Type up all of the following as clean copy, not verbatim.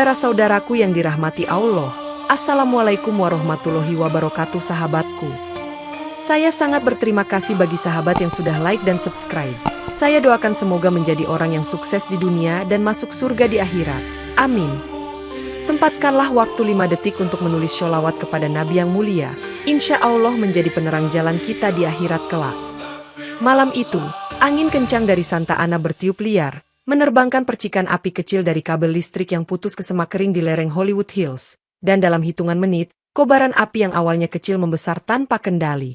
Saudara-saudaraku yang dirahmati Allah, Assalamualaikum warahmatullahi wabarakatuh sahabatku. Saya sangat berterima kasih bagi sahabat yang sudah like dan subscribe. Saya doakan semoga menjadi orang yang sukses di dunia dan masuk surga di akhirat. Amin. Sempatkanlah waktu 5 detik untuk menulis sholawat kepada Nabi yang mulia. Insya Allah menjadi penerang jalan kita di akhirat kelak. Malam itu, angin kencang dari Santa Ana bertiup liar, menerbangkan percikan api kecil dari kabel listrik yang putus ke semak kering di lereng Hollywood Hills, dan dalam hitungan menit, kobaran api yang awalnya kecil membesar tanpa kendali.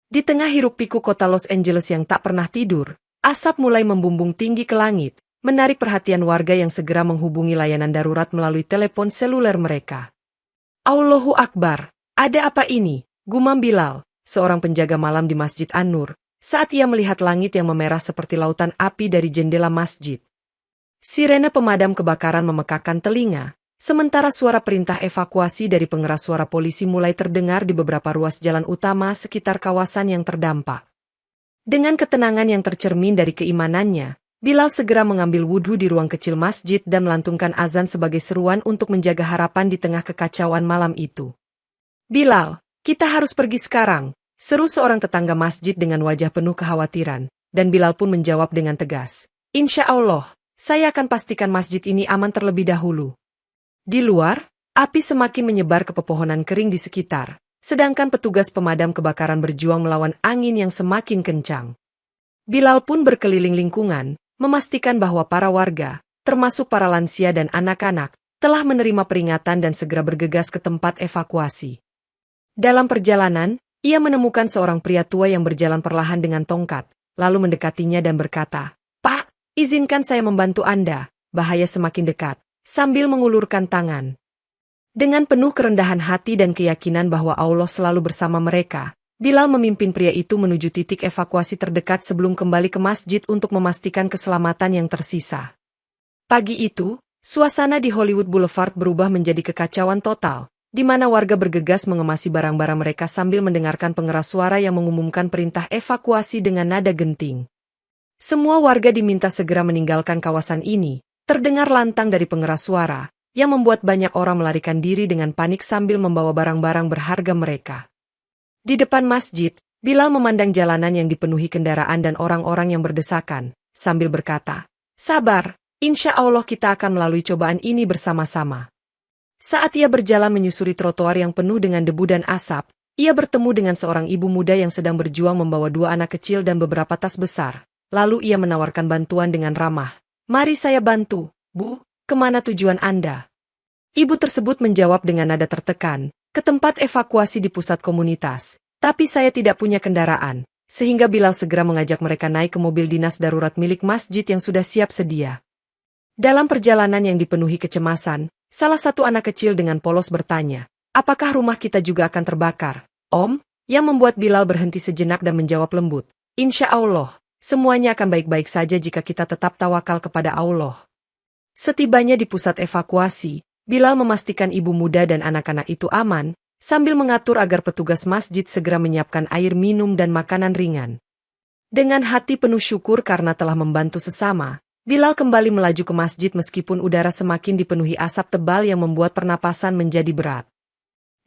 Di tengah hiruk-pikuk kota Los Angeles yang tak pernah tidur, asap mulai membumbung tinggi ke langit, menarik perhatian warga yang segera menghubungi layanan darurat melalui telepon seluler mereka. Allahu Akbar, ada apa ini? Gumam Bilal, seorang penjaga malam di Masjid An-Nur, saat ia melihat langit yang memerah seperti lautan api dari jendela masjid. Sirene pemadam kebakaran memekakkan telinga, sementara suara perintah evakuasi dari pengeras suara polisi mulai terdengar di beberapa ruas jalan utama sekitar kawasan yang terdampak. Dengan ketenangan yang tercermin dari keimanannya, Bilal segera mengambil wudhu di ruang kecil masjid dan melantunkan azan sebagai seruan untuk menjaga harapan di tengah kekacauan malam itu. "Bilal, kita harus pergi sekarang," seru seorang tetangga masjid dengan wajah penuh kekhawatiran, dan Bilal pun menjawab dengan tegas, "Insya Allah, saya akan pastikan masjid ini aman terlebih dahulu." Di luar, api semakin menyebar ke pepohonan kering di sekitar, sedangkan petugas pemadam kebakaran berjuang melawan angin yang semakin kencang. Bilal pun berkeliling lingkungan, memastikan bahwa para warga, termasuk para lansia dan anak-anak, telah menerima peringatan dan segera bergegas ke tempat evakuasi. Dalam perjalanan, ia menemukan seorang pria tua yang berjalan perlahan dengan tongkat, lalu mendekatinya dan berkata, "Pak, izinkan saya membantu Anda, bahaya semakin dekat," sambil mengulurkan tangan. Dengan penuh kerendahan hati dan keyakinan bahwa Allah selalu bersama mereka, Bilal memimpin pria itu menuju titik evakuasi terdekat sebelum kembali ke masjid untuk memastikan keselamatan yang tersisa. Pagi itu, suasana di Hollywood Boulevard berubah menjadi kekacauan total, di mana warga bergegas mengemasi barang-barang mereka sambil mendengarkan pengeras suara yang mengumumkan perintah evakuasi dengan nada genting. Semua warga diminta segera meninggalkan kawasan ini, terdengar lantang dari pengeras suara, yang membuat banyak orang melarikan diri dengan panik sambil membawa barang-barang berharga mereka. Di depan masjid, Bilal memandang jalanan yang dipenuhi kendaraan dan orang-orang yang berdesakan, sambil berkata, "Sabar, insya Allah kita akan melalui cobaan ini bersama-sama." Saat ia berjalan menyusuri trotoar yang penuh dengan debu dan asap, ia bertemu dengan seorang ibu muda yang sedang berjuang membawa 2 anak kecil dan beberapa tas besar. Lalu ia menawarkan bantuan dengan ramah. "Mari saya bantu, Bu, kemana tujuan Anda?" Ibu tersebut menjawab dengan nada tertekan, "Ke tempat evakuasi di pusat komunitas, tapi saya tidak punya kendaraan," sehingga Bilal segera mengajak mereka naik ke mobil dinas darurat milik masjid yang sudah siap sedia. Dalam perjalanan yang dipenuhi kecemasan, salah satu anak kecil dengan polos bertanya, "Apakah rumah kita juga akan terbakar, Om?" Yang membuat Bilal berhenti sejenak dan menjawab lembut, "Insya Allah, semuanya akan baik-baik saja jika kita tetap tawakal kepada Allah." Setibanya di pusat evakuasi, Bilal memastikan ibu muda dan anak-anak itu aman, sambil mengatur agar petugas masjid segera menyiapkan air minum dan makanan ringan. Dengan hati penuh syukur karena telah membantu sesama, Bilal kembali melaju ke masjid meskipun udara semakin dipenuhi asap tebal yang membuat pernapasan menjadi berat.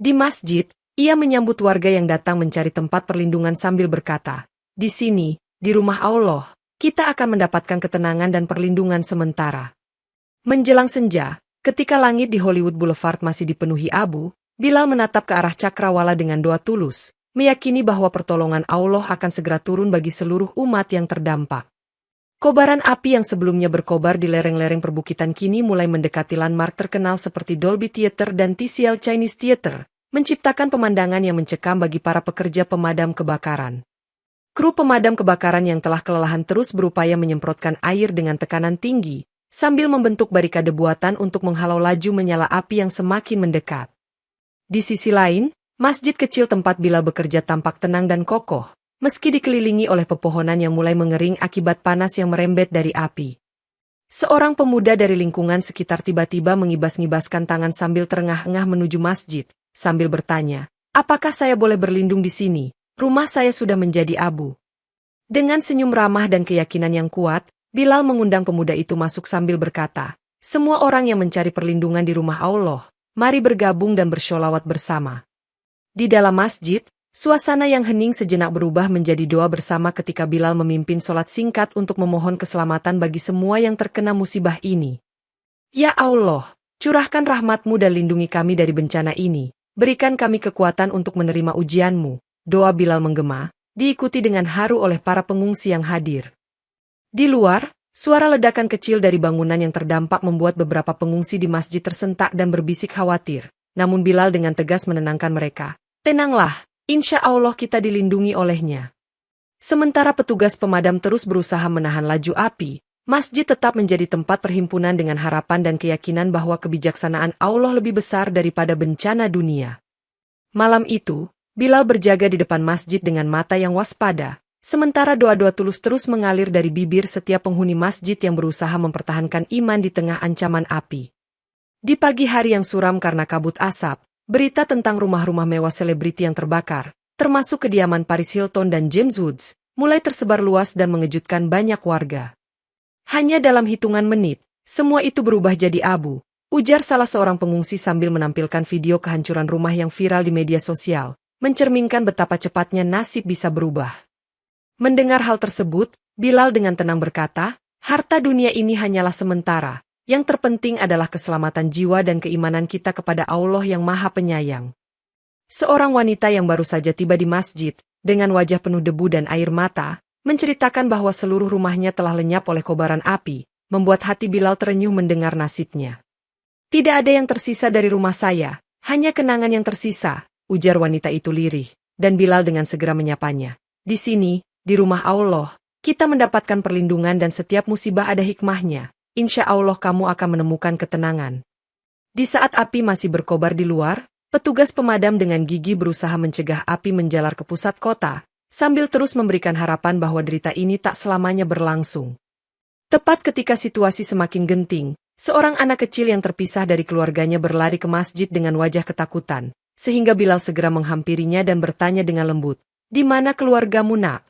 Di masjid, ia menyambut warga yang datang mencari tempat perlindungan sambil berkata, "Di sini, di rumah Allah, kita akan mendapatkan ketenangan dan perlindungan sementara." Menjelang senja, ketika langit di Hollywood Boulevard masih dipenuhi abu, Bilal menatap ke arah cakrawala dengan doa tulus, meyakini bahwa pertolongan Allah akan segera turun bagi seluruh umat yang terdampak. Kobaran api yang sebelumnya berkobar di lereng-lereng perbukitan kini mulai mendekati landmark terkenal seperti Dolby Theater dan TCL Chinese Theater, menciptakan pemandangan yang mencekam bagi para pekerja pemadam kebakaran. Kru pemadam kebakaran yang telah kelelahan terus berupaya menyemprotkan air dengan tekanan tinggi, sambil membentuk barikade buatan untuk menghalau laju menyala api yang semakin mendekat. Di sisi lain, masjid kecil tempat Bilal bekerja tampak tenang dan kokoh, meski dikelilingi oleh pepohonan yang mulai mengering akibat panas yang merembet dari api. Seorang pemuda dari lingkungan sekitar tiba-tiba mengibas-ngibaskan tangan sambil terengah-engah menuju masjid, sambil bertanya, "Apakah saya boleh berlindung di sini? Rumah saya sudah menjadi abu." Dengan senyum ramah dan keyakinan yang kuat, Bilal mengundang pemuda itu masuk sambil berkata, Semua orang yang mencari perlindungan di rumah Allah, mari bergabung dan bersholawat bersama. Di dalam masjid, suasana yang hening sejenak berubah menjadi doa bersama ketika Bilal memimpin sholat singkat untuk memohon keselamatan bagi semua yang terkena musibah ini. Ya Allah, curahkan rahmat-Mu dan lindungi kami dari bencana ini. Berikan kami kekuatan untuk menerima ujian-Mu. Doa Bilal menggema, diikuti dengan haru oleh para pengungsi yang hadir. Di luar, suara ledakan kecil dari bangunan yang terdampak membuat beberapa pengungsi di masjid tersentak dan berbisik khawatir. Namun Bilal dengan tegas menenangkan mereka. Tenanglah, insya Allah kita dilindungi olehnya. Sementara petugas pemadam terus berusaha menahan laju api, masjid tetap menjadi tempat perhimpunan dengan harapan dan keyakinan bahwa kebijaksanaan Allah lebih besar daripada bencana dunia. Malam itu, Bilal berjaga di depan masjid dengan mata yang waspada. Sementara doa-doa tulus terus mengalir dari bibir setiap penghuni masjid yang berusaha mempertahankan iman di tengah ancaman api. Di pagi hari yang suram karena kabut asap, berita tentang rumah-rumah mewah selebriti yang terbakar, termasuk kediaman Paris Hilton dan James Woods, mulai tersebar luas dan mengejutkan banyak warga. Hanya dalam hitungan menit, semua itu berubah jadi abu, ujar salah seorang pengungsi sambil menampilkan video kehancuran rumah yang viral di media sosial, mencerminkan betapa cepatnya nasib bisa berubah. Mendengar hal tersebut, Bilal dengan tenang berkata, harta dunia ini hanyalah sementara, yang terpenting adalah keselamatan jiwa dan keimanan kita kepada Allah yang Maha Penyayang. Seorang wanita yang baru saja tiba di masjid, dengan wajah penuh debu dan air mata, menceritakan bahwa seluruh rumahnya telah lenyap oleh kobaran api, membuat hati Bilal terenyuh mendengar nasibnya. Tidak ada yang tersisa dari rumah saya, hanya kenangan yang tersisa, ujar wanita itu lirih, dan Bilal dengan segera menyapanya. Di sini, di rumah Allah, kita mendapatkan perlindungan dan setiap musibah ada hikmahnya. Insya Allah kamu akan menemukan ketenangan. Di saat api masih berkobar di luar, petugas pemadam dengan gigih berusaha mencegah api menjalar ke pusat kota, sambil terus memberikan harapan bahwa derita ini tak selamanya berlangsung. Tepat ketika situasi semakin genting, seorang anak kecil yang terpisah dari keluarganya berlari ke masjid dengan wajah ketakutan, sehingga Bilal segera menghampirinya dan bertanya dengan lembut, "Di mana keluargamu, nak?"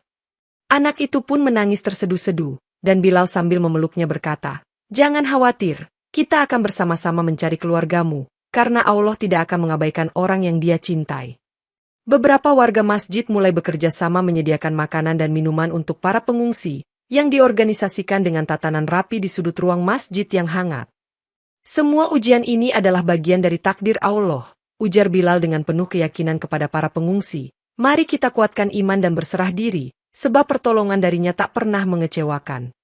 Anak itu pun menangis terseduh-seduh, dan Bilal sambil memeluknya berkata, "Jangan khawatir, kita akan bersama-sama mencari keluargamu, karena Allah tidak akan mengabaikan orang yang Dia cintai." Beberapa warga masjid mulai bekerja sama menyediakan makanan dan minuman untuk para pengungsi, yang diorganisasikan dengan tatanan rapi di sudut ruang masjid yang hangat. Semua ujian ini adalah bagian dari takdir Allah, ujar Bilal dengan penuh keyakinan kepada para pengungsi. Mari kita kuatkan iman dan berserah diri, sebab pertolongan darinya tak pernah mengecewakan.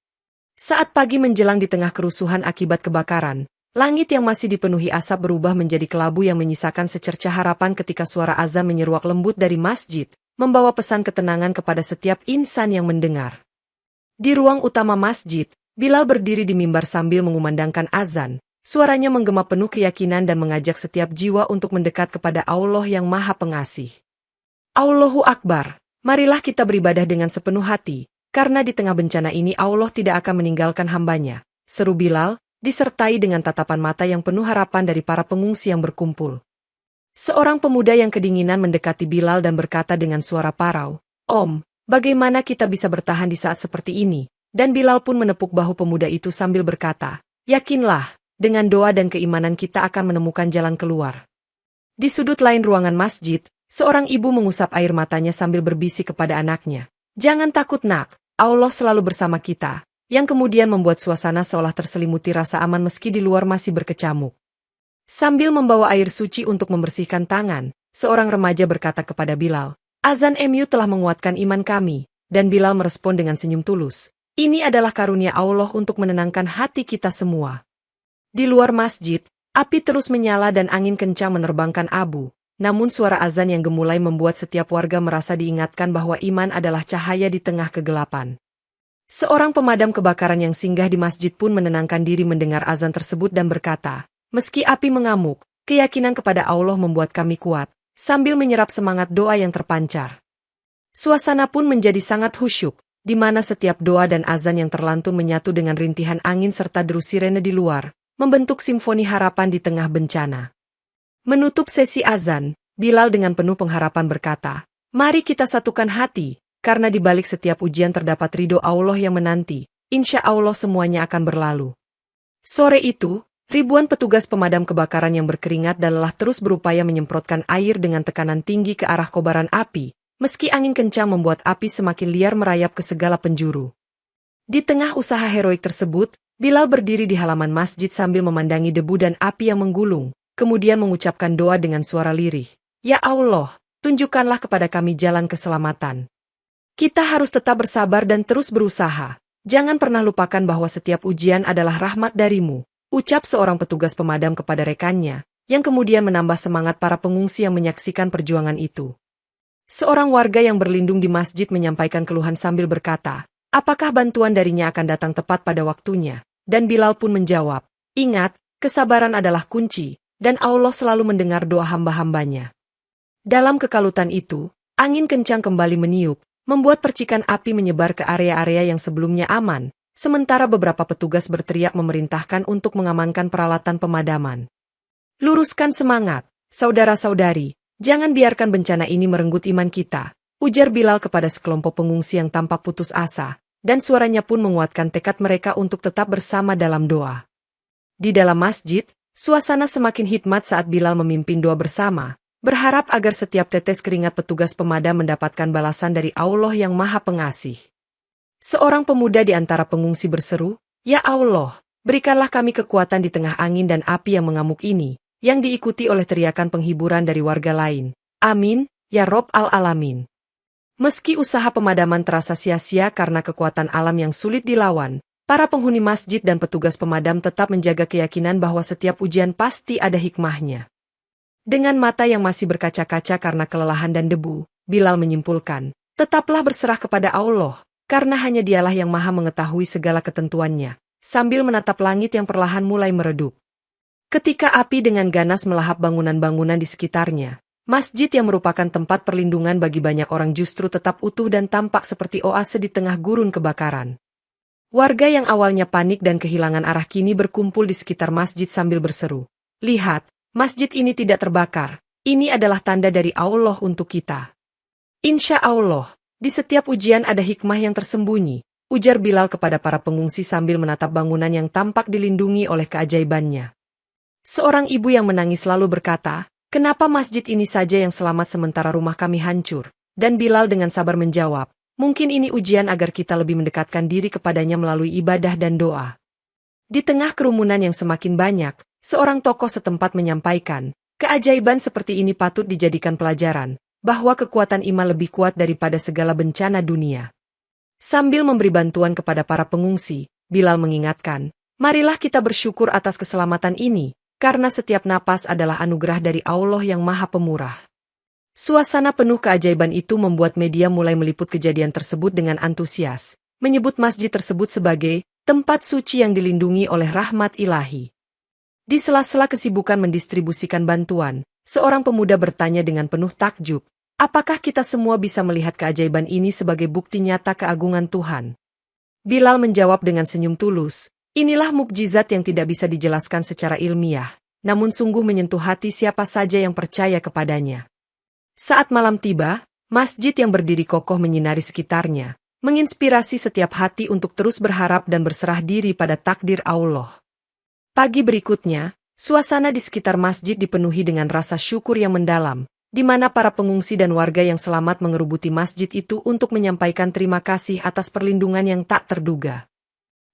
Saat pagi menjelang di tengah kerusuhan akibat kebakaran, langit yang masih dipenuhi asap berubah menjadi kelabu yang menyisakan secercah harapan ketika suara azan menyeruak lembut dari masjid, membawa pesan ketenangan kepada setiap insan yang mendengar. Di ruang utama masjid, Bilal berdiri di mimbar sambil mengumandangkan azan, suaranya menggema penuh keyakinan dan mengajak setiap jiwa untuk mendekat kepada Allah yang Maha Pengasih. Allahu Akbar. Marilah kita beribadah dengan sepenuh hati, karena di tengah bencana ini Allah tidak akan meninggalkan hambanya, seru Bilal, disertai dengan tatapan mata yang penuh harapan dari para pengungsi yang berkumpul. Seorang pemuda yang kedinginan mendekati Bilal dan berkata dengan suara parau, "Om, bagaimana kita bisa bertahan di saat seperti ini?" Dan Bilal pun menepuk bahu pemuda itu sambil berkata, "Yakinlah, dengan doa dan keimanan kita akan menemukan jalan keluar." Di sudut lain ruangan masjid, seorang ibu mengusap air matanya sambil berbisik kepada anaknya, "Jangan takut nak, Allah selalu bersama kita," yang kemudian membuat suasana seolah terselimuti rasa aman meski di luar masih berkecamuk. Sambil membawa air suci untuk membersihkan tangan, seorang remaja berkata kepada Bilal, "Azan MU telah menguatkan iman kami," dan Bilal merespon dengan senyum tulus, "Ini adalah karunia Allah untuk menenangkan hati kita semua." Di luar masjid, api terus menyala dan angin kencang menerbangkan abu. Namun suara azan yang gemulai membuat setiap warga merasa diingatkan bahwa iman adalah cahaya di tengah kegelapan. Seorang pemadam kebakaran yang singgah di masjid pun menenangkan diri mendengar azan tersebut dan berkata, "Meski api mengamuk, keyakinan kepada Allah membuat kami kuat," sambil menyerap semangat doa yang terpancar. Suasana pun menjadi sangat khusyuk, di mana setiap doa dan azan yang terlantun menyatu dengan rintihan angin serta deru sirene di luar, membentuk simfoni harapan di tengah bencana. Menutup sesi azan, Bilal dengan penuh pengharapan berkata, "Mari kita satukan hati, karena di balik setiap ujian terdapat ridho Allah yang menanti, insya Allah semuanya akan berlalu." Sore itu, ribuan petugas pemadam kebakaran yang berkeringat dan lelah terus berupaya menyemprotkan air dengan tekanan tinggi ke arah kobaran api, meski angin kencang membuat api semakin liar merayap ke segala penjuru. Di tengah usaha heroik tersebut, Bilal berdiri di halaman masjid sambil memandangi debu dan api yang menggulung, kemudian mengucapkan doa dengan suara lirih. Ya Allah, tunjukkanlah kepada kami jalan keselamatan. Kita harus tetap bersabar dan terus berusaha. Jangan pernah lupakan bahwa setiap ujian adalah rahmat darimu, ucap seorang petugas pemadam kepada rekannya, yang kemudian menambah semangat para pengungsi yang menyaksikan perjuangan itu. Seorang warga yang berlindung di masjid menyampaikan keluhan sambil berkata, apakah bantuan darinya akan datang tepat pada waktunya? Dan Bilal pun menjawab, ingat, kesabaran adalah kunci, dan Allah selalu mendengar doa hamba-hambanya. Dalam kekalutan itu, angin kencang kembali meniup, membuat percikan api menyebar ke area-area yang sebelumnya aman, sementara beberapa petugas berteriak memerintahkan untuk mengamankan peralatan pemadaman. Luruskan semangat, saudara-saudari, jangan biarkan bencana ini merenggut iman kita, ujar Bilal kepada sekelompok pengungsi yang tampak putus asa, dan suaranya pun menguatkan tekad mereka untuk tetap bersama dalam doa. Di dalam masjid, suasana semakin hikmat saat Bilal memimpin doa bersama, berharap agar setiap tetes keringat petugas pemadam mendapatkan balasan dari Allah yang Maha Pengasih. Seorang pemuda di antara pengungsi berseru, Ya Allah, berikanlah kami kekuatan di tengah angin dan api yang mengamuk ini, yang diikuti oleh teriakan penghiburan dari warga lain. Amin, ya Rob al-Alamin. Meski usaha pemadaman terasa sia-sia karena kekuatan alam yang sulit dilawan, para penghuni masjid dan petugas pemadam tetap menjaga keyakinan bahwa setiap ujian pasti ada hikmahnya. Dengan mata yang masih berkaca-kaca karena kelelahan dan debu, Bilal menyimpulkan, tetaplah berserah kepada Allah, karena hanya Dialah yang Maha mengetahui segala ketentuannya, sambil menatap langit yang perlahan mulai meredup. Ketika api dengan ganas melahap bangunan-bangunan di sekitarnya, masjid yang merupakan tempat perlindungan bagi banyak orang justru tetap utuh dan tampak seperti oase di tengah gurun kebakaran. Warga yang awalnya panik dan kehilangan arah kini berkumpul di sekitar masjid sambil berseru, lihat, masjid ini tidak terbakar, ini adalah tanda dari Allah untuk kita. Insya Allah, di setiap ujian ada hikmah yang tersembunyi, ujar Bilal kepada para pengungsi sambil menatap bangunan yang tampak dilindungi oleh keajaibannya. Seorang ibu yang menangis lalu berkata, kenapa masjid ini saja yang selamat sementara rumah kami hancur? Dan Bilal dengan sabar menjawab, mungkin ini ujian agar kita lebih mendekatkan diri kepadanya melalui ibadah dan doa. Di tengah kerumunan yang semakin banyak, seorang tokoh setempat menyampaikan, keajaiban seperti ini patut dijadikan pelajaran, bahwa kekuatan iman lebih kuat daripada segala bencana dunia. Sambil memberi bantuan kepada para pengungsi, Bilal mengingatkan, marilah kita bersyukur atas keselamatan ini, karena setiap napas adalah anugerah dari Allah yang Maha Pemurah. Suasana penuh keajaiban itu membuat media mulai meliput kejadian tersebut dengan antusias, menyebut masjid tersebut sebagai tempat suci yang dilindungi oleh rahmat ilahi. Di sela-sela kesibukan mendistribusikan bantuan, seorang pemuda bertanya dengan penuh takjub, apakah kita semua bisa melihat keajaiban ini sebagai bukti nyata keagungan Tuhan? Bilal menjawab dengan senyum tulus, inilah mukjizat yang tidak bisa dijelaskan secara ilmiah, namun sungguh menyentuh hati siapa saja yang percaya kepadanya. Saat malam tiba, masjid yang berdiri kokoh menyinari sekitarnya, menginspirasi setiap hati untuk terus berharap dan berserah diri pada takdir Allah. Pagi berikutnya, suasana di sekitar masjid dipenuhi dengan rasa syukur yang mendalam, di mana para pengungsi dan warga yang selamat mengerubuti masjid itu untuk menyampaikan terima kasih atas perlindungan yang tak terduga.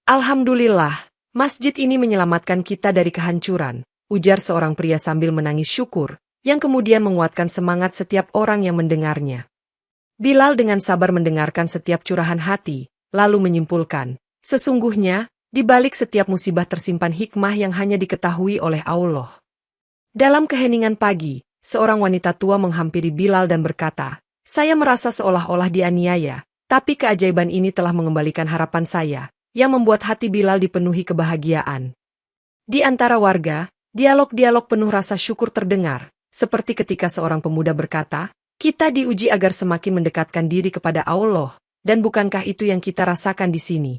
Alhamdulillah, masjid ini menyelamatkan kita dari kehancuran, ujar seorang pria sambil menangis syukur, yang kemudian menguatkan semangat setiap orang yang mendengarnya. Bilal dengan sabar mendengarkan setiap curahan hati, lalu menyimpulkan, sesungguhnya, di balik setiap musibah tersimpan hikmah yang hanya diketahui oleh Allah. Dalam keheningan pagi, seorang wanita tua menghampiri Bilal dan berkata, saya merasa seolah-olah dianiaya, tapi keajaiban ini telah mengembalikan harapan saya, yang membuat hati Bilal dipenuhi kebahagiaan. Di antara warga, dialog-dialog penuh rasa syukur terdengar, seperti ketika seorang pemuda berkata, kita diuji agar semakin mendekatkan diri kepada Allah, dan bukankah itu yang kita rasakan di sini?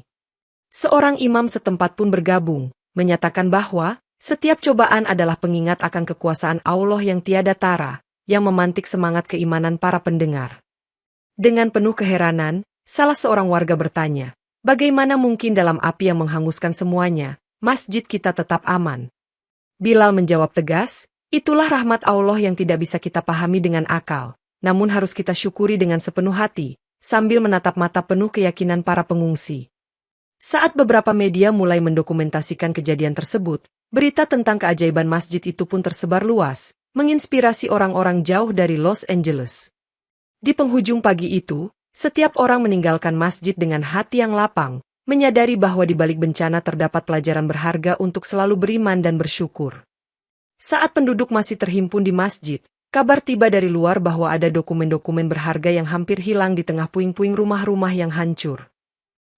Seorang imam setempat pun bergabung, menyatakan bahwa setiap cobaan adalah pengingat akan kekuasaan Allah yang tiada tara, yang memantik semangat keimanan para pendengar. Dengan penuh keheranan, salah seorang warga bertanya, bagaimana mungkin dalam api yang menghanguskan semuanya, masjid kita tetap aman. Bilal menjawab tegas, itulah rahmat Allah yang tidak bisa kita pahami dengan akal, namun harus kita syukuri dengan sepenuh hati, sambil menatap mata penuh keyakinan para pengungsi. Saat beberapa media mulai mendokumentasikan kejadian tersebut, berita tentang keajaiban masjid itu pun tersebar luas, menginspirasi orang-orang jauh dari Los Angeles. Di penghujung pagi itu, setiap orang meninggalkan masjid dengan hati yang lapang, menyadari bahwa di balik bencana terdapat pelajaran berharga untuk selalu beriman dan bersyukur. Saat penduduk masih terhimpun di masjid, kabar tiba dari luar bahwa ada dokumen-dokumen berharga yang hampir hilang di tengah puing-puing rumah-rumah yang hancur.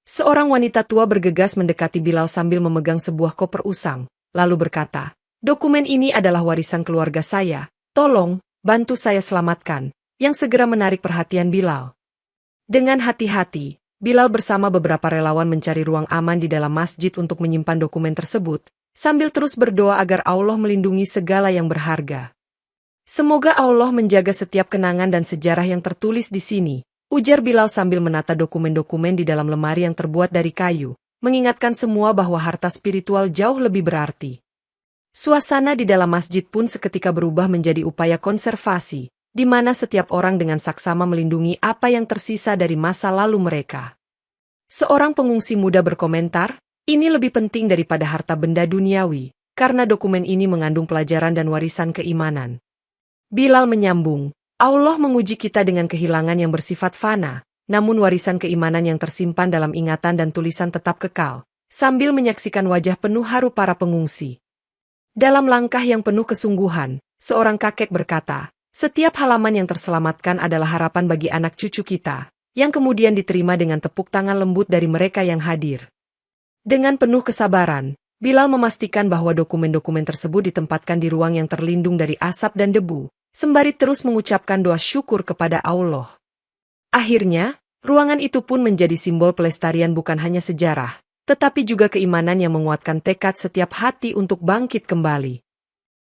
Seorang wanita tua bergegas mendekati Bilal sambil memegang sebuah koper usang, lalu berkata, "Dokumen ini adalah warisan keluarga saya, tolong, bantu saya selamatkan," yang segera menarik perhatian Bilal. Dengan hati-hati, Bilal bersama beberapa relawan mencari ruang aman di dalam masjid untuk menyimpan dokumen tersebut, sambil terus berdoa agar Allah melindungi segala yang berharga. "Semoga Allah menjaga setiap kenangan dan sejarah yang tertulis di sini," ujar Bilal sambil menata dokumen-dokumen di dalam lemari yang terbuat dari kayu, mengingatkan semua bahwa harta spiritual jauh lebih berarti. Suasana di dalam masjid pun seketika berubah menjadi upaya konservasi, di mana setiap orang dengan saksama melindungi apa yang tersisa dari masa lalu mereka. Seorang pengungsi muda berkomentar, "Ini lebih penting daripada harta benda duniawi, karena dokumen ini mengandung pelajaran dan warisan keimanan." Bilal menyambung, "Allah menguji kita dengan kehilangan yang bersifat fana, namun warisan keimanan yang tersimpan dalam ingatan dan tulisan tetap kekal," sambil menyaksikan wajah penuh haru para pengungsi. Dalam langkah yang penuh kesungguhan, seorang kakek berkata, "Setiap halaman yang terselamatkan adalah harapan bagi anak cucu kita," yang kemudian diterima dengan tepuk tangan lembut dari mereka yang hadir. Dengan penuh kesabaran, Bilal memastikan bahwa dokumen-dokumen tersebut ditempatkan di ruang yang terlindung dari asap dan debu, sembari terus mengucapkan doa syukur kepada Allah. Akhirnya, ruangan itu pun menjadi simbol pelestarian bukan hanya sejarah, tetapi juga keimanan yang menguatkan tekad setiap hati untuk bangkit kembali.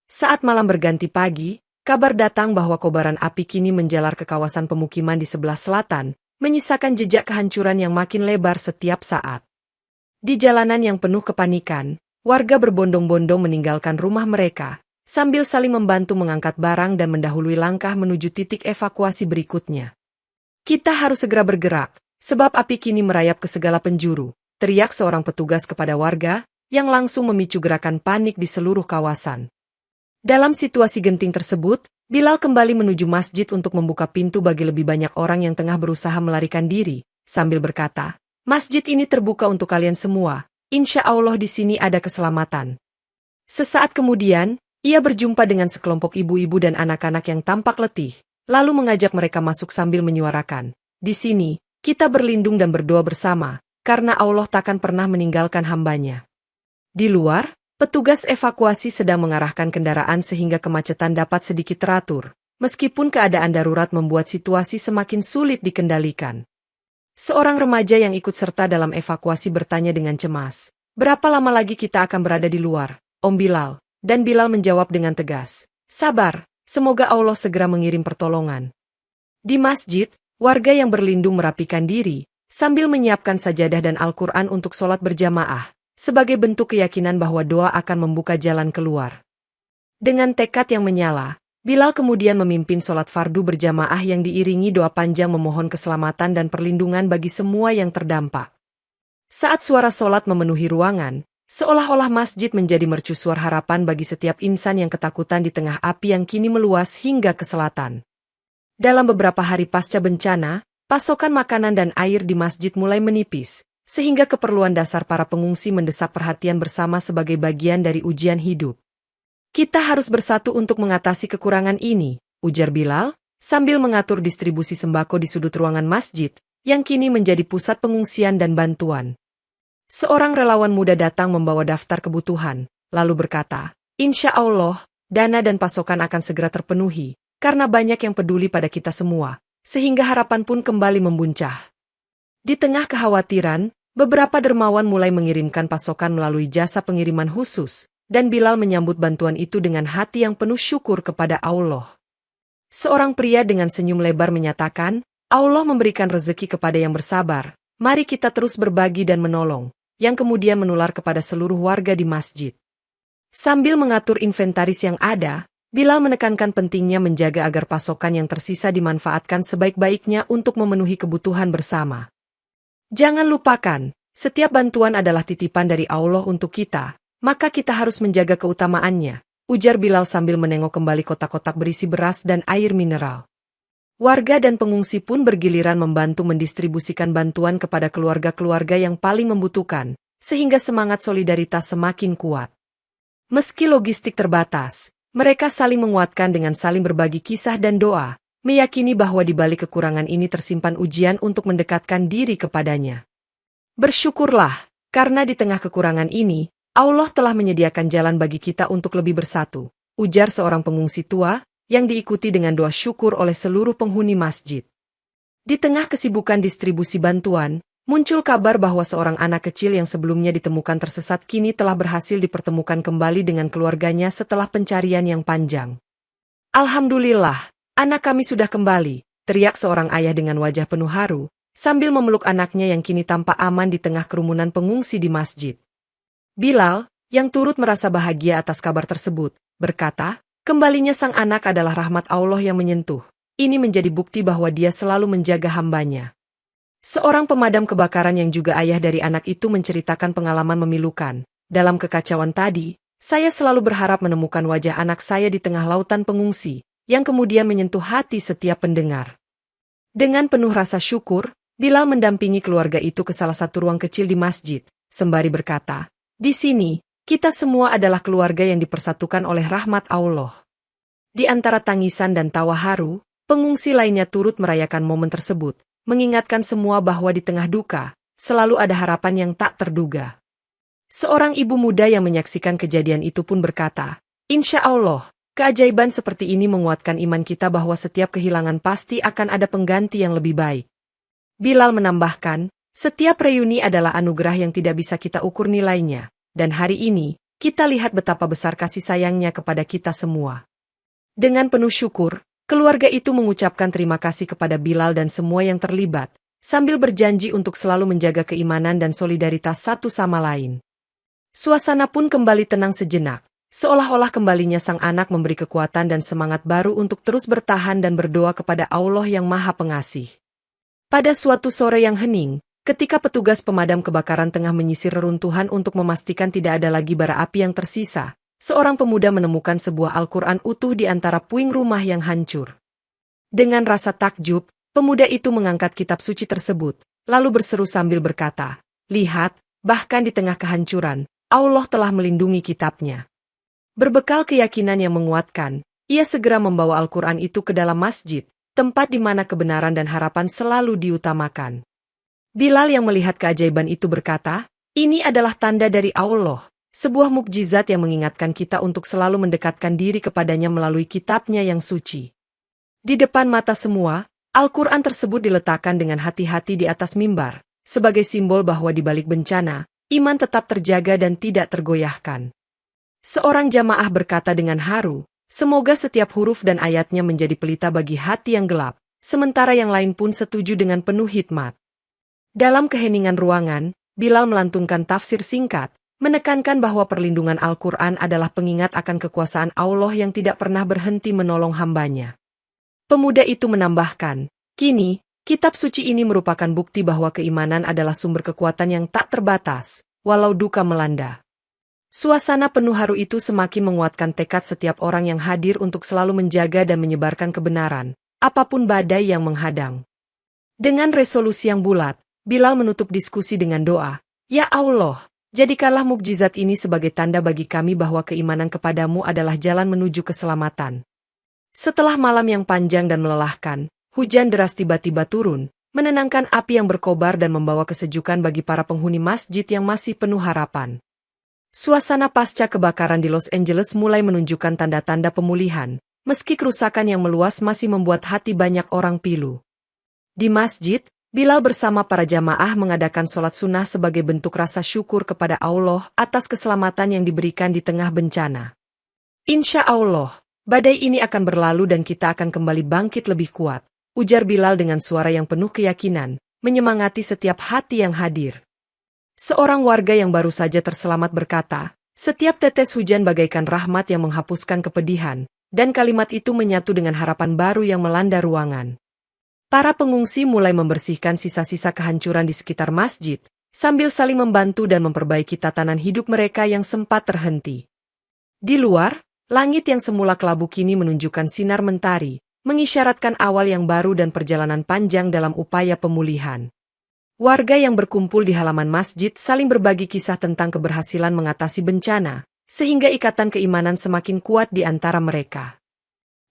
Saat malam berganti pagi, kabar datang bahwa kobaran api kini menjalar ke kawasan pemukiman di sebelah selatan, menyisakan jejak kehancuran yang makin lebar setiap saat. Di jalanan yang penuh kepanikan, warga berbondong-bondong meninggalkan rumah mereka, sambil saling membantu mengangkat barang dan mendahului langkah menuju titik evakuasi berikutnya. "Kita harus segera bergerak, sebab api kini merayap ke segala penjuru," teriak seorang petugas kepada warga, yang langsung memicu gerakan panik di seluruh kawasan. Dalam situasi genting tersebut, Bilal kembali menuju masjid untuk membuka pintu bagi lebih banyak orang yang tengah berusaha melarikan diri, sambil berkata, "Masjid ini terbuka untuk kalian semua, insya Allah di sini ada keselamatan." Sesaat kemudian, ia berjumpa dengan sekelompok ibu-ibu dan anak-anak yang tampak letih, lalu mengajak mereka masuk sambil menyuarakan, "Di sini, kita berlindung dan berdoa bersama, karena Allah takkan pernah meninggalkan hambanya." Di luar, petugas evakuasi sedang mengarahkan kendaraan sehingga kemacetan dapat sedikit teratur, meskipun keadaan darurat membuat situasi semakin sulit dikendalikan. Seorang remaja yang ikut serta dalam evakuasi bertanya dengan cemas, "Berapa lama lagi kita akan berada di luar, Om Bilal?" Dan Bilal menjawab dengan tegas, "Sabar, semoga Allah segera mengirim pertolongan." Di masjid, warga yang berlindung merapikan diri, sambil menyiapkan sajadah dan Al-Quran untuk sholat berjamaah, sebagai bentuk keyakinan bahwa doa akan membuka jalan keluar. Dengan tekad yang menyala, Bilal kemudian memimpin sholat fardu berjamaah yang diiringi doa panjang memohon keselamatan dan perlindungan bagi semua yang terdampak. Saat suara sholat memenuhi ruangan, seolah-olah masjid menjadi mercusuar harapan bagi setiap insan yang ketakutan di tengah api yang kini meluas hingga ke selatan. Dalam beberapa hari pasca bencana, pasokan makanan dan air di masjid mulai menipis, sehingga keperluan dasar para pengungsi mendesak perhatian bersama sebagai bagian dari ujian hidup. "Kita harus bersatu untuk mengatasi kekurangan ini," ujar Bilal, sambil mengatur distribusi sembako di sudut ruangan masjid, yang kini menjadi pusat pengungsian dan bantuan. Seorang relawan muda datang membawa daftar kebutuhan, lalu berkata, "Insya Allah, dana dan pasokan akan segera terpenuhi, karena banyak yang peduli pada kita semua, sehingga harapan pun kembali membuncah." Di tengah kekhawatiran, beberapa dermawan mulai mengirimkan pasokan melalui jasa pengiriman khusus, dan Bilal menyambut bantuan itu dengan hati yang penuh syukur kepada Allah. Seorang pria dengan senyum lebar menyatakan, "Allah memberikan rezeki kepada yang bersabar, mari kita terus berbagi dan menolong," yang kemudian menular kepada seluruh warga di masjid. Sambil mengatur inventaris yang ada, Bilal menekankan pentingnya menjaga agar pasokan yang tersisa dimanfaatkan sebaik-baiknya untuk memenuhi kebutuhan bersama. Jangan lupakan, setiap bantuan adalah titipan dari Allah untuk kita, maka kita harus menjaga keutamaannya, ujar Bilal sambil menengok kembali kotak-kotak berisi beras dan air mineral. Warga dan pengungsi pun bergiliran membantu mendistribusikan bantuan kepada keluarga-keluarga yang paling membutuhkan, sehingga semangat solidaritas semakin kuat. Meski logistik terbatas, mereka saling menguatkan dengan saling berbagi kisah dan doa, meyakini bahwa di balik kekurangan ini tersimpan ujian untuk mendekatkan diri kepadanya. Bersyukurlah, karena di tengah kekurangan ini, Allah telah menyediakan jalan bagi kita untuk lebih bersatu, ujar seorang pengungsi tua, yang diikuti dengan doa syukur oleh seluruh penghuni masjid. Di tengah kesibukan distribusi bantuan, muncul kabar bahwa seorang anak kecil yang sebelumnya ditemukan tersesat kini telah berhasil dipertemukan kembali dengan keluarganya setelah pencarian yang panjang. Alhamdulillah, anak kami sudah kembali, teriak seorang ayah dengan wajah penuh haru, sambil memeluk anaknya yang kini tampak aman di tengah kerumunan pengungsi di masjid. Bilal, yang turut merasa bahagia atas kabar tersebut, berkata, kembalinya sang anak adalah rahmat Allah yang menyentuh. Ini menjadi bukti bahwa dia selalu menjaga hambanya. Seorang pemadam kebakaran yang juga ayah dari anak itu menceritakan pengalaman memilukan. Dalam kekacauan tadi, saya selalu berharap menemukan wajah anak saya di tengah lautan pengungsi, yang kemudian menyentuh hati setiap pendengar. Dengan penuh rasa syukur, Bilal mendampingi keluarga itu ke salah satu ruang kecil di masjid, sembari berkata, di sini, kita semua adalah keluarga yang dipersatukan oleh rahmat Allah. Di antara tangisan dan tawa haru, pengungsi lainnya turut merayakan momen tersebut, mengingatkan semua bahwa di tengah duka, selalu ada harapan yang tak terduga. Seorang ibu muda yang menyaksikan kejadian itu pun berkata, Insya Allah, keajaiban seperti ini menguatkan iman kita bahwa setiap kehilangan pasti akan ada pengganti yang lebih baik. Bilal menambahkan, setiap reuni adalah anugerah yang tidak bisa kita ukur nilainya, dan hari ini, kita lihat betapa besar kasih sayangnya kepada kita semua. Dengan penuh syukur, keluarga itu mengucapkan terima kasih kepada Bilal dan semua yang terlibat, sambil berjanji untuk selalu menjaga keimanan dan solidaritas satu sama lain. Suasana pun kembali tenang sejenak, seolah-olah kembalinya sang anak memberi kekuatan dan semangat baru untuk terus bertahan dan berdoa kepada Allah yang Maha Pengasih. Pada suatu sore yang hening, ketika petugas pemadam kebakaran tengah menyisir reruntuhan untuk memastikan tidak ada lagi bara api yang tersisa, seorang pemuda menemukan sebuah Al-Quran utuh di antara puing rumah yang hancur. Dengan rasa takjub, pemuda itu mengangkat kitab suci tersebut, lalu berseru sambil berkata, lihat, bahkan di tengah kehancuran, Allah telah melindungi kitabnya. Berbekal keyakinan yang menguatkan, ia segera membawa Al-Quran itu ke dalam masjid, tempat di mana kebenaran dan harapan selalu diutamakan. Bilal yang melihat keajaiban itu berkata, ini adalah tanda dari Allah. Sebuah mukjizat yang mengingatkan kita untuk selalu mendekatkan diri kepadanya melalui kitabnya yang suci. Di depan mata semua, Al-Quran tersebut diletakkan dengan hati-hati di atas mimbar, sebagai simbol bahwa di balik bencana, iman tetap terjaga dan tidak tergoyahkan. Seorang jamaah berkata dengan haru, semoga setiap huruf dan ayatnya menjadi pelita bagi hati yang gelap, sementara yang lain pun setuju dengan penuh hikmat. Dalam keheningan ruangan, Bilal melantunkan tafsir singkat, menekankan bahwa perlindungan Al-Quran adalah pengingat akan kekuasaan Allah yang tidak pernah berhenti menolong hambanya. Pemuda itu menambahkan, kini, kitab suci ini merupakan bukti bahwa keimanan adalah sumber kekuatan yang tak terbatas, walau duka melanda. Suasana penuh haru itu semakin menguatkan tekad setiap orang yang hadir untuk selalu menjaga dan menyebarkan kebenaran, apapun badai yang menghadang. Dengan resolusi yang bulat, Bilal menutup diskusi dengan doa, Ya Allah, jadikanlah mukjizat ini sebagai tanda bagi kami bahwa keimanan kepadamu adalah jalan menuju keselamatan. Setelah malam yang panjang dan melelahkan, hujan deras tiba-tiba turun, menenangkan api yang berkobar dan membawa kesejukan bagi para penghuni masjid yang masih penuh harapan. Suasana pasca kebakaran di Los Angeles mulai menunjukkan tanda-tanda pemulihan, meski kerusakan yang meluas masih membuat hati banyak orang pilu. Di masjid, Bilal bersama para jamaah mengadakan sholat sunnah sebagai bentuk rasa syukur kepada Allah atas keselamatan yang diberikan di tengah bencana. Insya Allah, badai ini akan berlalu dan kita akan kembali bangkit lebih kuat, ujar Bilal dengan suara yang penuh keyakinan, menyemangati setiap hati yang hadir. Seorang warga yang baru saja terselamat berkata, "Setiap tetes hujan bagaikan rahmat yang menghapuskan kepedihan," dan kalimat itu menyatu dengan harapan baru yang melanda ruangan. Para pengungsi mulai membersihkan sisa-sisa kehancuran di sekitar masjid, sambil saling membantu dan memperbaiki tatanan hidup mereka yang sempat terhenti. Di luar, langit yang semula kelabu kini menunjukkan sinar mentari, mengisyaratkan awal yang baru dan perjalanan panjang dalam upaya pemulihan. Warga yang berkumpul di halaman masjid saling berbagi kisah tentang keberhasilan mengatasi bencana, sehingga ikatan keimanan semakin kuat di antara mereka.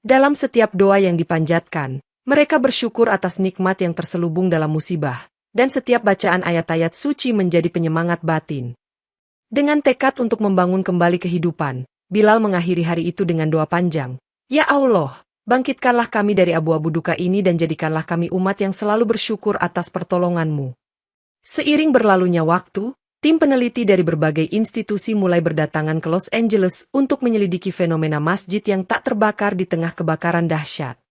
Dalam setiap doa yang dipanjatkan, mereka bersyukur atas nikmat yang terselubung dalam musibah, dan setiap bacaan ayat-ayat suci menjadi penyemangat batin. Dengan tekad untuk membangun kembali kehidupan, Bilal mengakhiri hari itu dengan doa panjang, "Ya Allah, bangkitkanlah kami dari abu-abu duka ini dan jadikanlah kami umat yang selalu bersyukur atas pertolongan-Mu." Seiring berlalunya waktu, tim peneliti dari berbagai institusi mulai berdatangan ke Los Angeles untuk menyelidiki fenomena masjid yang tak terbakar di tengah kebakaran dahsyat.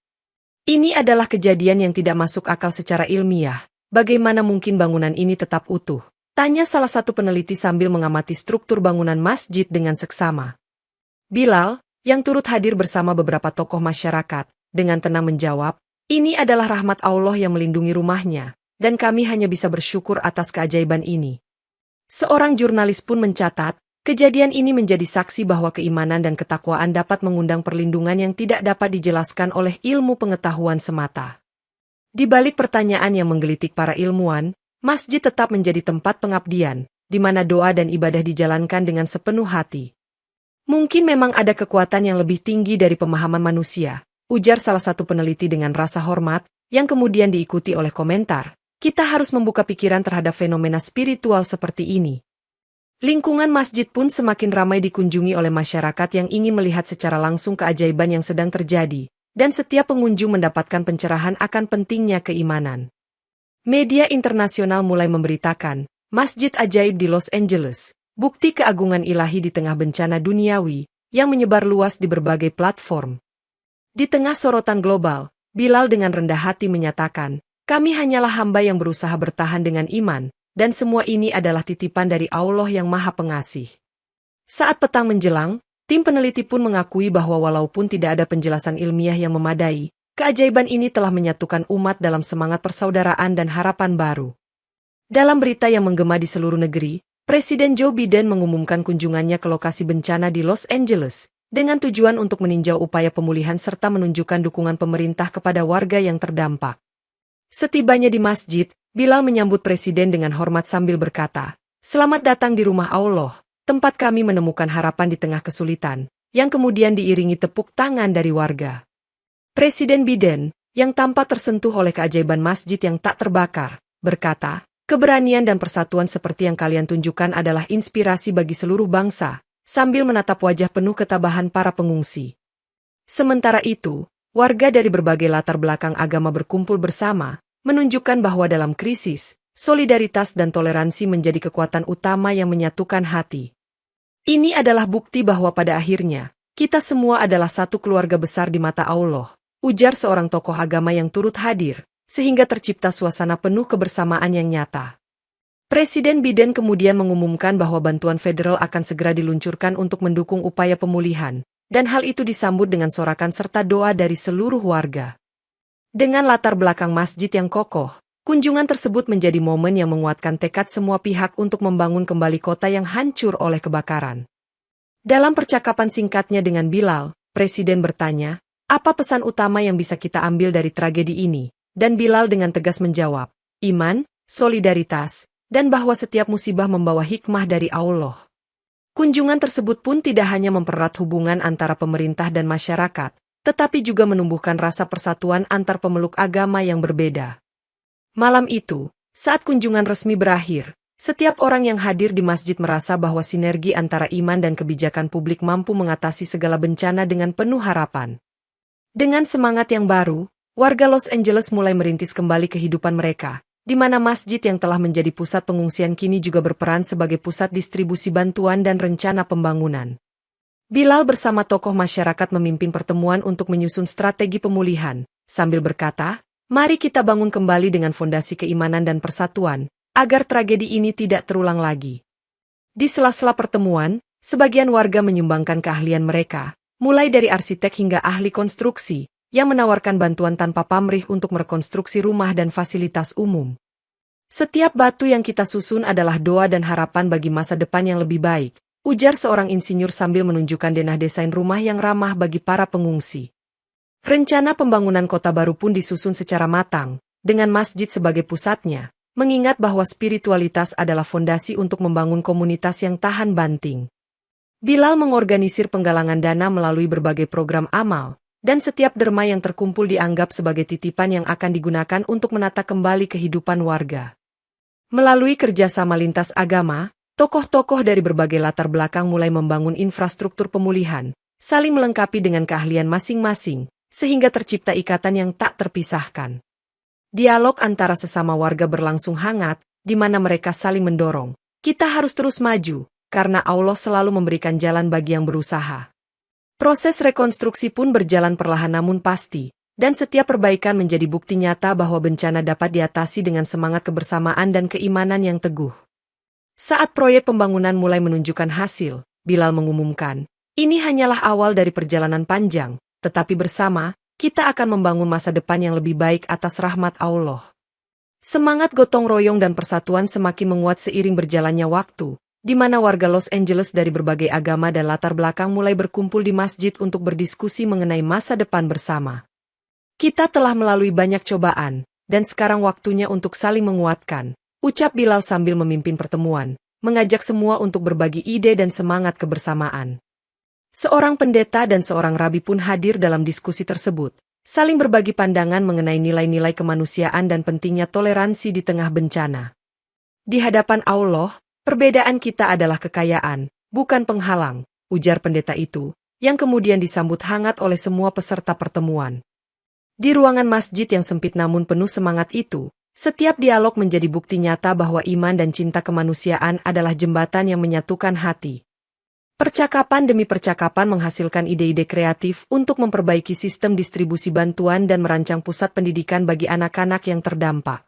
Ini adalah kejadian yang tidak masuk akal secara ilmiah. Bagaimana mungkin bangunan ini tetap utuh? Tanya salah satu peneliti sambil mengamati struktur bangunan masjid dengan seksama. Bilal, yang turut hadir bersama beberapa tokoh masyarakat, dengan tenang menjawab, "Ini adalah rahmat Allah yang melindungi rumahnya, dan kami hanya bisa bersyukur atas keajaiban ini." Seorang jurnalis pun mencatat, kejadian ini menjadi saksi bahwa keimanan dan ketakwaan dapat mengundang perlindungan yang tidak dapat dijelaskan oleh ilmu pengetahuan semata. Di balik pertanyaan yang menggelitik para ilmuwan, masjid tetap menjadi tempat pengabdian, di mana doa dan ibadah dijalankan dengan sepenuh hati. "Mungkin memang ada kekuatan yang lebih tinggi dari pemahaman manusia," ujar salah satu peneliti dengan rasa hormat, yang kemudian diikuti oleh komentar, "Kita harus membuka pikiran terhadap fenomena spiritual seperti ini." Lingkungan masjid pun semakin ramai dikunjungi oleh masyarakat yang ingin melihat secara langsung keajaiban yang sedang terjadi, dan setiap pengunjung mendapatkan pencerahan akan pentingnya keimanan. Media internasional mulai memberitakan, Masjid Ajaib di Los Angeles, bukti keagungan ilahi di tengah bencana duniawi, yang menyebar luas di berbagai platform. Di tengah sorotan global, Bilal dengan rendah hati menyatakan, "Kami hanyalah hamba yang berusaha bertahan dengan iman, dan semua ini adalah titipan dari Allah yang Maha Pengasih." Saat petang menjelang, tim peneliti pun mengakui bahwa walaupun tidak ada penjelasan ilmiah yang memadai, keajaiban ini telah menyatukan umat dalam semangat persaudaraan dan harapan baru. Dalam berita yang menggema di seluruh negeri, Presiden Joe Biden mengumumkan kunjungannya ke lokasi bencana di Los Angeles, dengan tujuan untuk meninjau upaya pemulihan serta menunjukkan dukungan pemerintah kepada warga yang terdampak. Setibanya di masjid, Bilal menyambut Presiden dengan hormat sambil berkata, "Selamat datang di rumah Allah, tempat kami menemukan harapan di tengah kesulitan," yang kemudian diiringi tepuk tangan dari warga. Presiden Biden, yang tampak tersentuh oleh keajaiban masjid yang tak terbakar, berkata, "Keberanian dan persatuan seperti yang kalian tunjukkan adalah inspirasi bagi seluruh bangsa," sambil menatap wajah penuh ketabahan para pengungsi. Sementara itu, warga dari berbagai latar belakang agama berkumpul bersama, menunjukkan bahwa dalam krisis, solidaritas dan toleransi menjadi kekuatan utama yang menyatukan hati. "Ini adalah bukti bahwa pada akhirnya, kita semua adalah satu keluarga besar di mata Allah," ujar seorang tokoh agama yang turut hadir, sehingga tercipta suasana penuh kebersamaan yang nyata. Presiden Biden kemudian mengumumkan bahwa bantuan federal akan segera diluncurkan untuk mendukung upaya pemulihan, dan hal itu disambut dengan sorakan serta doa dari seluruh warga. Dengan latar belakang masjid yang kokoh, kunjungan tersebut menjadi momen yang menguatkan tekad semua pihak untuk membangun kembali kota yang hancur oleh kebakaran. Dalam percakapan singkatnya dengan Bilal, Presiden bertanya, "Apa pesan utama yang bisa kita ambil dari tragedi ini?" Dan Bilal dengan tegas menjawab, "Iman, solidaritas, dan bahwa setiap musibah membawa hikmah dari Allah." Kunjungan tersebut pun tidak hanya mempererat hubungan antara pemerintah dan masyarakat, tetapi juga menumbuhkan rasa persatuan antar pemeluk agama yang berbeda. Malam itu, saat kunjungan resmi berakhir, setiap orang yang hadir di masjid merasa bahwa sinergi antara iman dan kebijakan publik mampu mengatasi segala bencana dengan penuh harapan. Dengan semangat yang baru, warga Los Angeles mulai merintis kembali kehidupan mereka, di mana masjid yang telah menjadi pusat pengungsian kini juga berperan sebagai pusat distribusi bantuan dan rencana pembangunan. Bilal bersama tokoh masyarakat memimpin pertemuan untuk menyusun strategi pemulihan, sambil berkata, "Mari kita bangun kembali dengan fondasi keimanan dan persatuan, agar tragedi ini tidak terulang lagi. Di sela-sela pertemuan, sebagian warga menyumbangkan keahlian mereka, mulai dari arsitek hingga ahli konstruksi, yang menawarkan bantuan tanpa pamrih untuk merekonstruksi rumah dan fasilitas umum. Setiap batu yang kita susun adalah doa dan harapan bagi masa depan yang lebih baik, ujar seorang insinyur sambil menunjukkan denah desain rumah yang ramah bagi para pengungsi. Rencana pembangunan kota baru pun disusun secara matang, dengan masjid sebagai pusatnya, mengingat bahwa spiritualitas adalah fondasi untuk membangun komunitas yang tahan banting. Bilal mengorganisir penggalangan dana melalui berbagai program amal, dan setiap derma yang terkumpul dianggap sebagai titipan yang akan digunakan untuk menata kembali kehidupan warga. Melalui kerjasama lintas agama, tokoh-tokoh dari berbagai latar belakang mulai membangun infrastruktur pemulihan, saling melengkapi dengan keahlian masing-masing, sehingga tercipta ikatan yang tak terpisahkan. Dialog antara sesama warga berlangsung hangat, di mana mereka saling mendorong. Kita harus terus maju, karena Allah selalu memberikan jalan bagi yang berusaha. Proses rekonstruksi pun berjalan perlahan namun pasti, dan setiap perbaikan menjadi bukti nyata bahwa bencana dapat diatasi dengan semangat kebersamaan dan keimanan yang teguh. Saat proyek pembangunan mulai menunjukkan hasil, Bilal mengumumkan, ini hanyalah awal dari perjalanan panjang, tetapi bersama, kita akan membangun masa depan yang lebih baik atas rahmat Allah. Semangat gotong royong dan persatuan semakin menguat seiring berjalannya waktu, di mana warga Los Angeles dari berbagai agama dan latar belakang mulai berkumpul di masjid untuk berdiskusi mengenai masa depan bersama. Kita telah melalui banyak cobaan, dan sekarang waktunya untuk saling menguatkan, ucap Bilal sambil memimpin pertemuan, mengajak semua untuk berbagi ide dan semangat kebersamaan. Seorang pendeta dan seorang rabi pun hadir dalam diskusi tersebut, saling berbagi pandangan mengenai nilai-nilai kemanusiaan dan pentingnya toleransi di tengah bencana. Di hadapan Allah, perbedaan kita adalah kekayaan, bukan penghalang, ujar pendeta itu, yang kemudian disambut hangat oleh semua peserta pertemuan. Di ruangan masjid yang sempit namun penuh semangat itu, setiap dialog menjadi bukti nyata bahwa iman dan cinta kemanusiaan adalah jembatan yang menyatukan hati. Percakapan demi percakapan menghasilkan ide-ide kreatif untuk memperbaiki sistem distribusi bantuan dan merancang pusat pendidikan bagi anak-anak yang terdampak.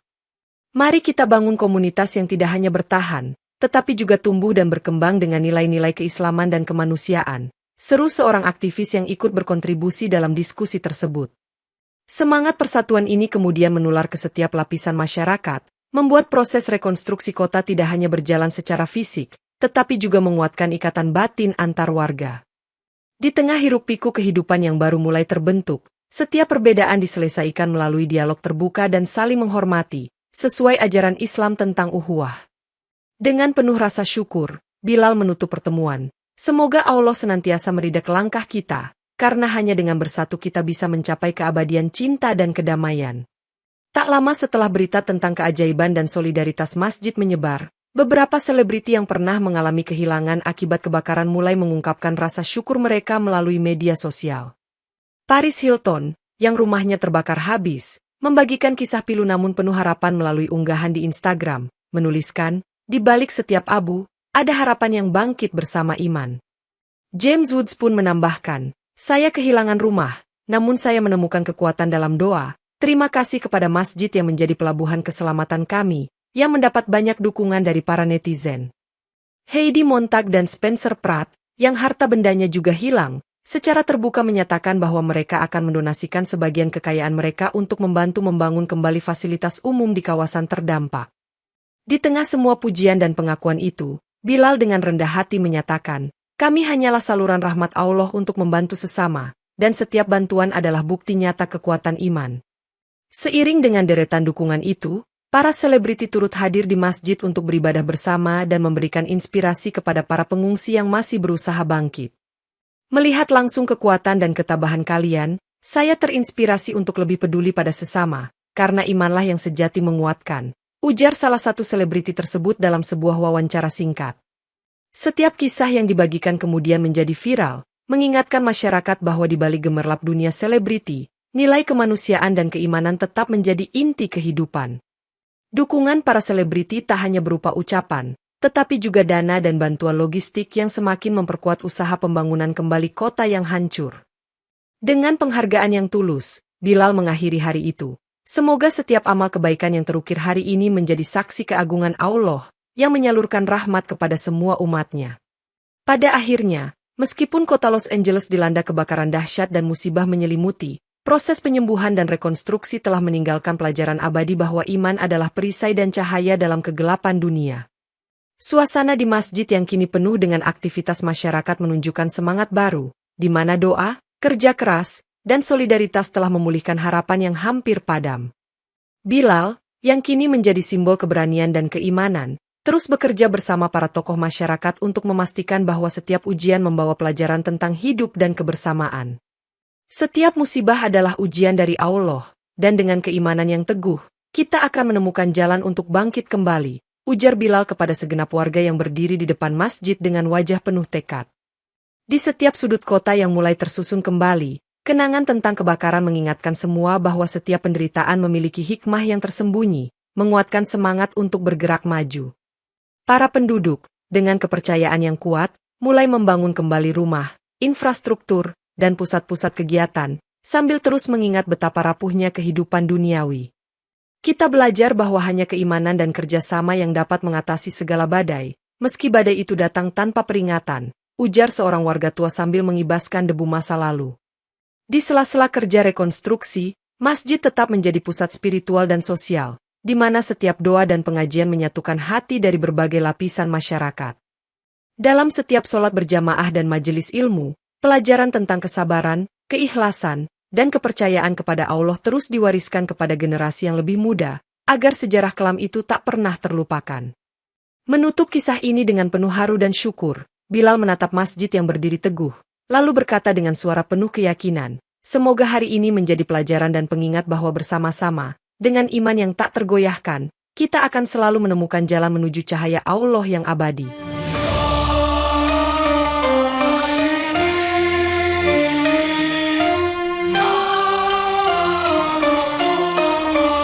Mari kita bangun komunitas yang tidak hanya bertahan, tetapi juga tumbuh dan berkembang dengan nilai-nilai keislaman dan kemanusiaan, seru seorang aktivis yang ikut berkontribusi dalam diskusi tersebut. Semangat persatuan ini kemudian menular ke setiap lapisan masyarakat, membuat proses rekonstruksi kota tidak hanya berjalan secara fisik, tetapi juga menguatkan ikatan batin antar warga. Di tengah hiruk-pikuk kehidupan yang baru mulai terbentuk, setiap perbedaan diselesaikan melalui dialog terbuka dan saling menghormati, sesuai ajaran Islam tentang ukhuwah. Dengan penuh rasa syukur, Bilal menutup pertemuan. Semoga Allah senantiasa meridak langkah kita, karena hanya dengan bersatu kita bisa mencapai keabadian cinta dan kedamaian. Tak lama setelah berita tentang keajaiban dan solidaritas masjid menyebar, beberapa selebriti yang pernah mengalami kehilangan akibat kebakaran mulai mengungkapkan rasa syukur mereka melalui media sosial. Paris Hilton, yang rumahnya terbakar habis, membagikan kisah pilu namun penuh harapan melalui unggahan di Instagram, menuliskan, di balik setiap abu, ada harapan yang bangkit bersama iman. James Woods pun menambahkan, saya kehilangan rumah, namun saya menemukan kekuatan dalam doa. Terima kasih kepada masjid yang menjadi pelabuhan keselamatan kami, yang mendapat banyak dukungan dari para netizen. Heidi Montag dan Spencer Pratt, yang harta bendanya juga hilang, secara terbuka menyatakan bahwa mereka akan mendonasikan sebagian kekayaan mereka untuk membantu membangun kembali fasilitas umum di kawasan terdampak. Di tengah semua pujian dan pengakuan itu, Bilal dengan rendah hati menyatakan, kami hanyalah saluran rahmat Allah untuk membantu sesama, dan setiap bantuan adalah bukti nyata kekuatan iman. Seiring dengan deretan dukungan itu, para selebriti turut hadir di masjid untuk beribadah bersama dan memberikan inspirasi kepada para pengungsi yang masih berusaha bangkit. Melihat langsung kekuatan dan ketabahan kalian, saya terinspirasi untuk lebih peduli pada sesama, karena imanlah yang sejati menguatkan, ujar salah satu selebriti tersebut dalam sebuah wawancara singkat. Setiap kisah yang dibagikan kemudian menjadi viral, mengingatkan masyarakat bahwa di balik gemerlap dunia selebriti, nilai kemanusiaan dan keimanan tetap menjadi inti kehidupan. Dukungan para selebriti tak hanya berupa ucapan, tetapi juga dana dan bantuan logistik yang semakin memperkuat usaha pembangunan kembali kota yang hancur. Dengan penghargaan yang tulus, Bilal mengakhiri hari itu. Semoga setiap amal kebaikan yang terukir hari ini menjadi saksi keagungan Allah yang menyalurkan rahmat kepada semua umatnya. Pada akhirnya, meskipun kota Los Angeles dilanda kebakaran dahsyat dan musibah menyelimuti, proses penyembuhan dan rekonstruksi telah meninggalkan pelajaran abadi bahwa iman adalah perisai dan cahaya dalam kegelapan dunia. Suasana di masjid yang kini penuh dengan aktivitas masyarakat menunjukkan semangat baru, di mana doa, kerja keras, dan solidaritas telah memulihkan harapan yang hampir padam. Bilal, yang kini menjadi simbol keberanian dan keimanan, terus bekerja bersama para tokoh masyarakat untuk memastikan bahwa setiap ujian membawa pelajaran tentang hidup dan kebersamaan. Setiap musibah adalah ujian dari Allah, dan dengan keimanan yang teguh, kita akan menemukan jalan untuk bangkit kembali, ujar Bilal kepada segenap warga yang berdiri di depan masjid dengan wajah penuh tekad. Di setiap sudut kota yang mulai tersusun kembali, kenangan tentang kebakaran mengingatkan semua bahwa setiap penderitaan memiliki hikmah yang tersembunyi, menguatkan semangat untuk bergerak maju. Para penduduk, dengan kepercayaan yang kuat, mulai membangun kembali rumah, infrastruktur, dan pusat-pusat kegiatan, sambil terus mengingat betapa rapuhnya kehidupan duniawi. Kita belajar bahwa hanya keimanan dan kerjasama yang dapat mengatasi segala badai, meski badai itu datang tanpa peringatan, ujar seorang warga tua sambil mengibaskan debu masa lalu. Di sela-sela kerja rekonstruksi, masjid tetap menjadi pusat spiritual dan sosial, di mana setiap doa dan pengajian menyatukan hati dari berbagai lapisan masyarakat. Dalam setiap sholat berjamaah dan majelis ilmu, pelajaran tentang kesabaran, keikhlasan, dan kepercayaan kepada Allah terus diwariskan kepada generasi yang lebih muda, agar sejarah kelam itu tak pernah terlupakan. Menutup kisah ini dengan penuh haru dan syukur, Bilal menatap masjid yang berdiri teguh, lalu berkata dengan suara penuh keyakinan, semoga hari ini menjadi pelajaran dan pengingat bahwa bersama-sama, dengan iman yang tak tergoyahkan, kita akan selalu menemukan jalan menuju cahaya Allah yang abadi.